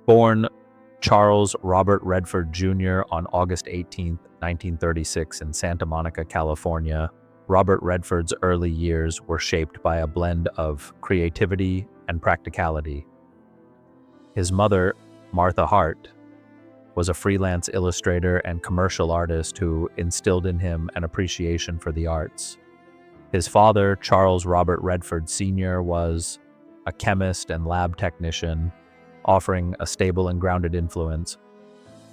Born Charles Robert Redford Jr. on August 18, 1936 in Santa Monica, California, Robert Redford's early years were shaped by a blend of creativity and practicality. His mother, Martha Hart, was a freelance illustrator and commercial artist who instilled in him an appreciation for the arts. His father, Charles Robert Redford Sr., was a chemist and lab technician, offering a stable and grounded influence.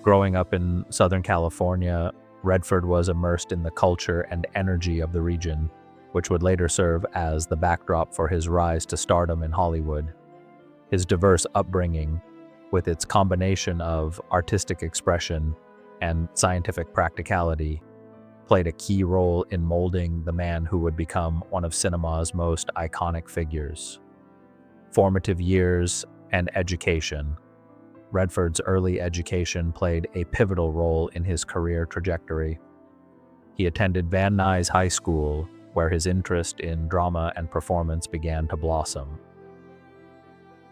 Growing up in Southern California, Redford was immersed in the culture and energy of the region, which would later serve as the backdrop for his rise to stardom in Hollywood. His diverse upbringing, with its combination of artistic expression and scientific practicality, played a key role in molding the man who would become one of cinema's most iconic figures. Formative years and education. Redford's early education played a pivotal role in his career trajectory. He attended Van Nuys High School, where his interest in drama and performance began to blossom.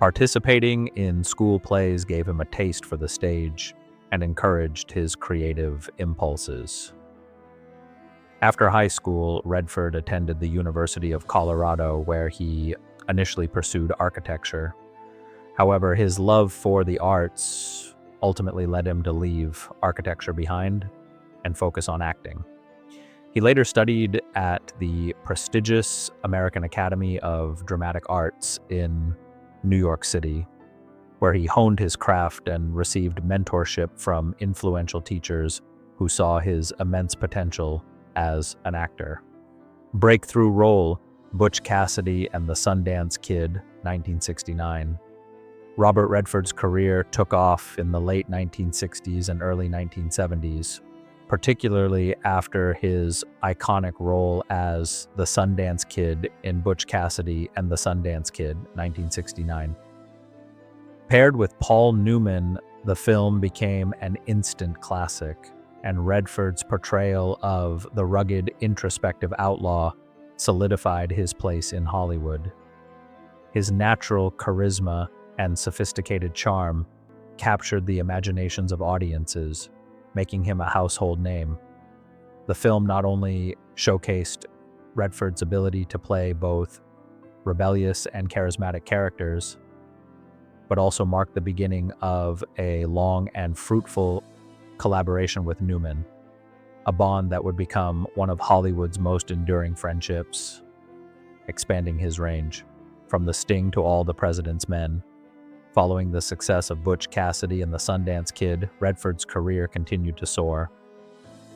Participating in school plays gave him a taste for the stage and encouraged his creative impulses. After high school, Redford attended the University of Colorado, where he initially pursued architecture. However, his love for the arts ultimately led him to leave architecture behind and focus on acting. He later studied at the prestigious American Academy of Dramatic Arts in New York City, where he honed his craft and received mentorship from influential teachers who saw his immense potential as an actor. Breakthrough role, Butch Cassidy and the Sundance Kid, 1969. Robert Redford's career took off in the late 1960s and early 1970s, particularly after his iconic role as the Sundance Kid in Butch Cassidy and the Sundance Kid, 1969. Paired with Paul Newman, the film became an instant classic, and Redford's portrayal of the rugged, introspective outlaw solidified his place in Hollywood. His natural charisma and sophisticated charm captured the imaginations of audiences, making him a household name. The film not only showcased Redford's ability to play both rebellious and charismatic characters, but also marked the beginning of a long and fruitful collaboration with Newman, a bond that would become one of Hollywood's most enduring friendships, expanding his range from The Sting to All the President's Men. Following the success of Butch Cassidy and the Sundance Kid, Redford's career continued to soar.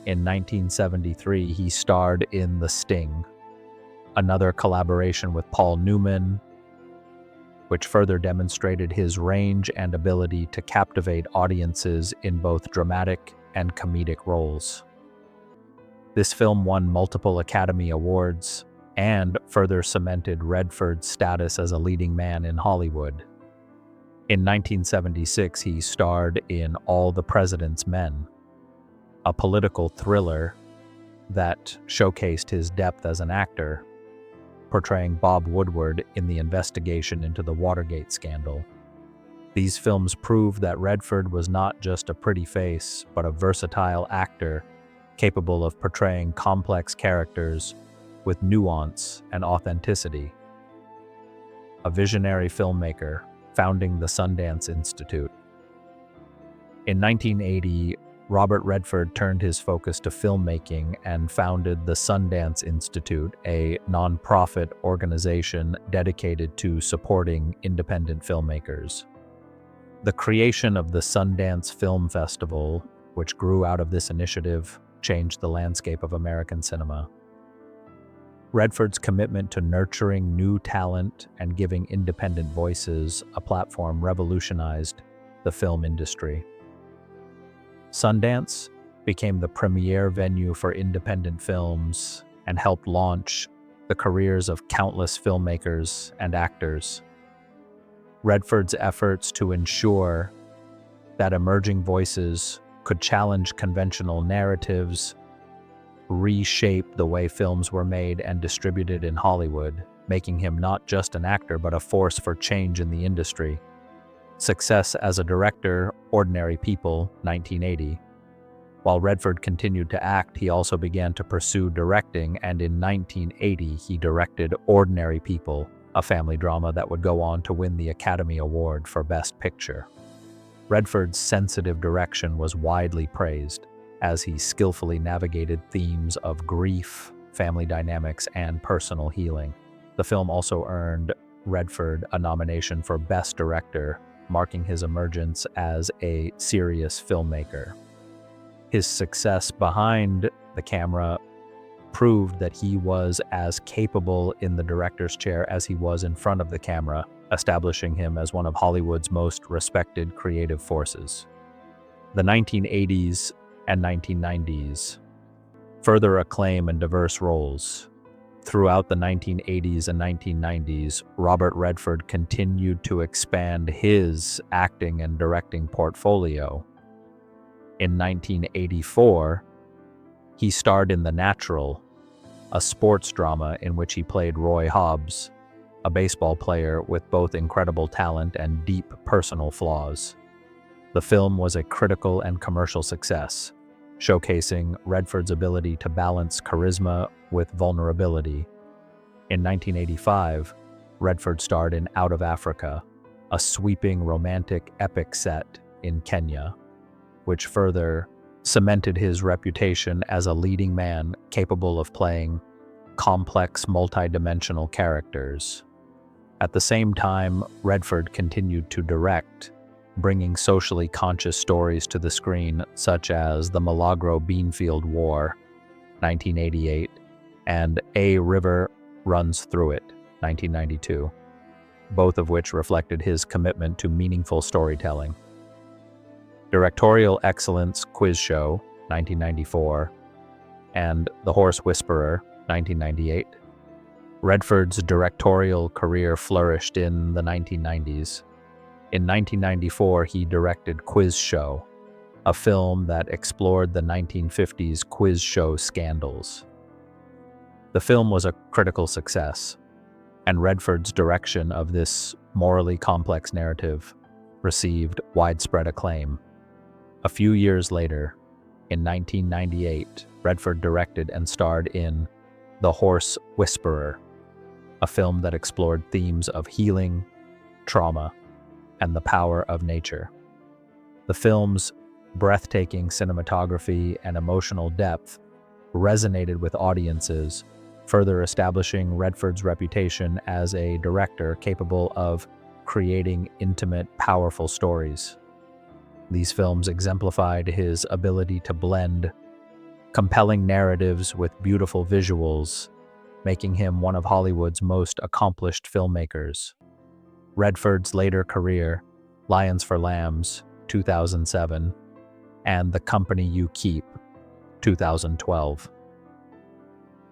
In 1973, he starred in The Sting, another collaboration with Paul Newman, which further demonstrated his range and ability to captivate audiences in both dramatic and comedic roles. This film won multiple Academy Awards and further cemented Redford's status as a leading man in Hollywood. In 1976, he starred in All the President's Men, a political thriller that showcased his depth as an actor, portraying Bob Woodward in the investigation into the Watergate scandal. These films proved that Redford was not just a pretty face, but a versatile actor capable of portraying complex characters with nuance and authenticity. A visionary filmmaker, founding the Sundance Institute. In 1980, Robert Redford turned his focus to filmmaking and founded the Sundance Institute, a nonprofit organization dedicated to supporting independent filmmakers. The creation of the Sundance Film Festival, which grew out of this initiative, changed the landscape of American cinema. Redford's commitment to nurturing new talent and giving independent voices a platform revolutionized the film industry. Sundance became the premier venue for independent films and helped launch the careers of countless filmmakers and actors. Redford's efforts to ensure that emerging voices could challenge conventional narratives reshape the way films were made and distributed in Hollywood, making him not just an actor but a force for change in the industry. success as a director, Ordinary People, 1980. While Redford continued to act, he also began to pursue directing, and in 1980 he directed Ordinary People, a family drama that would go on to win the Academy Award for Best Picture. Redford's sensitive direction was widely praised, as he skillfully navigated themes of grief, family dynamics, and personal healing. The film also earned Redford a nomination for Best Director, marking his emergence as a serious filmmaker. His success behind the camera proved that he was as capable in the director's chair as he was in front of the camera, establishing him as one of Hollywood's most respected creative forces. The 1980s and 1990s. Further acclaim and diverse roles. Throughout the 1980s and 1990s, Robert Redford continued to expand his acting and directing portfolio. In 1984, he starred in The Natural, a sports drama in which he played Roy Hobbs, a baseball player with both incredible talent and deep personal flaws. The film was a critical and commercial success, showcasing Redford's ability to balance charisma with vulnerability. In 1985, Redford starred in Out of Africa, a sweeping romantic epic set in Kenya, which further cemented his reputation as a leading man capable of playing complex, multidimensional characters. At the same time, Redford continued to direct, bringing socially conscious stories to the screen, such as The Milagro Beanfield War, 1988, and A River Runs Through It, 1992, both of which reflected his commitment to meaningful storytelling. Directorial Excellence Quiz Show, 1994, and The Horse Whisperer, 1998. Redford's directorial career flourished in the 1990s. In 1994, he directed Quiz Show, a film that explored the 1950s quiz show scandals. The film was a critical success, and Redford's direction of this morally complex narrative received widespread acclaim. A few years later, in 1998, Redford directed and starred in The Horse Whisperer, a film that explored themes of healing, trauma, and the power of nature. The film's breathtaking cinematography and emotional depth resonated with audiences, further establishing Redford's reputation as a director capable of creating intimate, powerful stories. These films exemplified his ability to blend compelling narratives with beautiful visuals, making him one of Hollywood's most accomplished filmmakers. Redford's later career, Lions for Lambs, 2007, and The Company You Keep, 2012.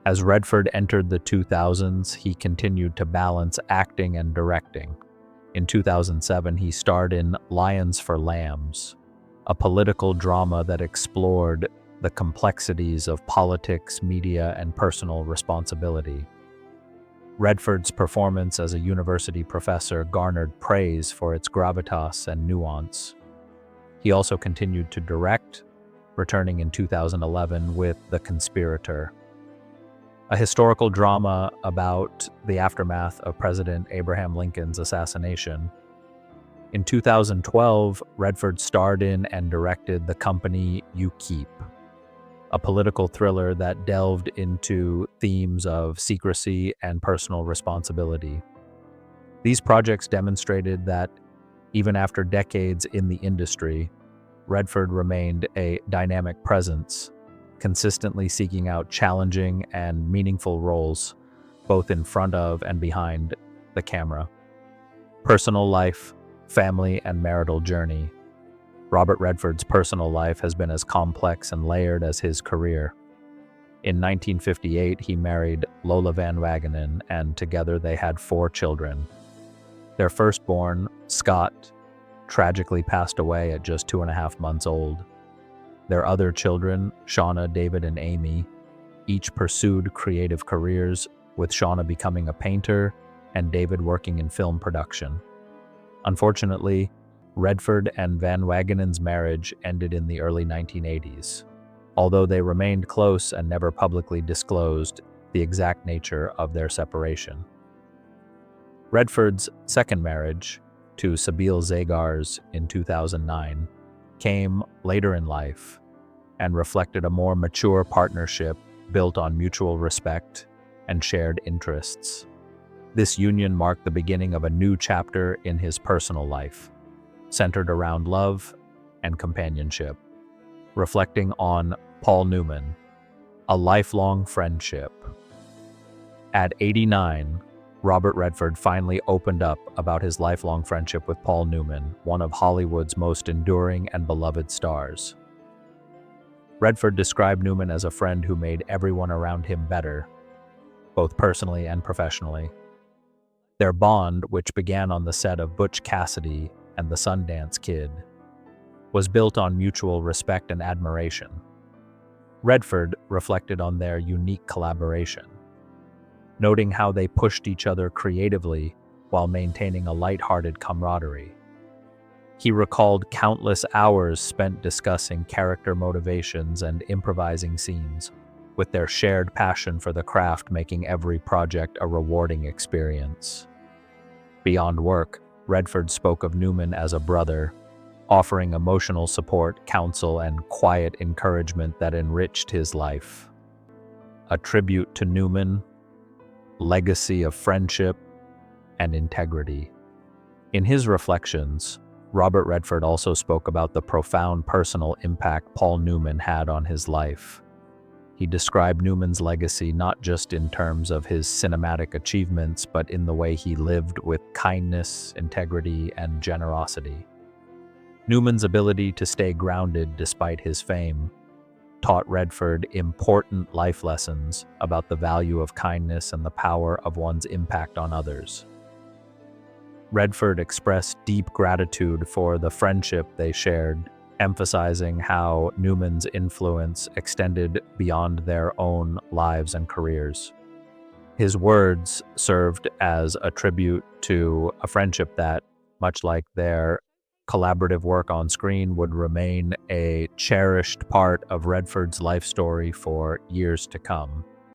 As Redford entered the 2000s, he continued to balance acting and directing. In 2007, he starred in Lions for Lambs, a political drama that explored the complexities of politics, media, and personal responsibility. Redford's performance as a university professor garnered praise for its gravitas and nuance. He also continued to direct, returning in 2011 with The Conspirator, a historical drama about the aftermath of President Abraham Lincoln's assassination. In 2012, Redford starred in and directed The Company You Keep, a political thriller that delved into themes of secrecy and personal responsibility. These projects demonstrated that, even after decades in the industry, Redford remained a dynamic presence, consistently seeking out challenging and meaningful roles, both in front of and behind the camera. Personal life, family, and marital journey. Robert Redford's personal life has been as complex and layered as his career. In 1958, he married Lola Van Wagenen, and together they had 4 children. Their firstborn, Scott, tragically passed away at just 2.5 months old. Their other children, Shauna, David, and Amy, each pursued creative careers, with Shauna becoming a painter and David working in film production. Unfortunately, Redford and Van Wagenen's marriage ended in the early 1980s, although they remained close and never publicly disclosed the exact nature of their separation. Redford's second marriage, to Sabeel Zagars in 2009, came later in life and reflected a more mature partnership built on mutual respect and shared interests. This union marked the beginning of a new chapter in his personal life, centered around love and companionship. Reflecting on Paul Newman, a lifelong friendship. At 89, Robert Redford finally opened up about his lifelong friendship with Paul Newman, one of Hollywood's most enduring and beloved stars. Redford described Newman as a friend who made everyone around him better, both personally and professionally. Their bond, which began on the set of Butch, Cassidy and the Sundance Kid, was built on mutual respect and admiration. Redford reflected on their unique collaboration, noting how they pushed each other creatively while maintaining a lighthearted camaraderie. He recalled countless hours spent discussing character motivations and improvising scenes, with their shared passion for the craft making every project a rewarding experience. Beyond work, Redford spoke of Newman as a brother, offering emotional support, counsel, and quiet encouragement that enriched his life. A tribute to Newman, legacy of friendship and integrity. In his reflections, Robert Redford also spoke about the profound personal impact Paul Newman had on his life. He described Newman's legacy not just in terms of his cinematic achievements, but in the way he lived with kindness, integrity, and generosity. Newman's ability to stay grounded despite his fame taught Redford important life lessons about the value of kindness and the power of one's impact on others. Redford expressed deep gratitude for the friendship they shared, emphasizing how Newman's influence extended beyond their own lives and careers. His words served as a tribute to a friendship that, much like their collaborative work on screen, would remain a cherished part of Redford's life story for years to come.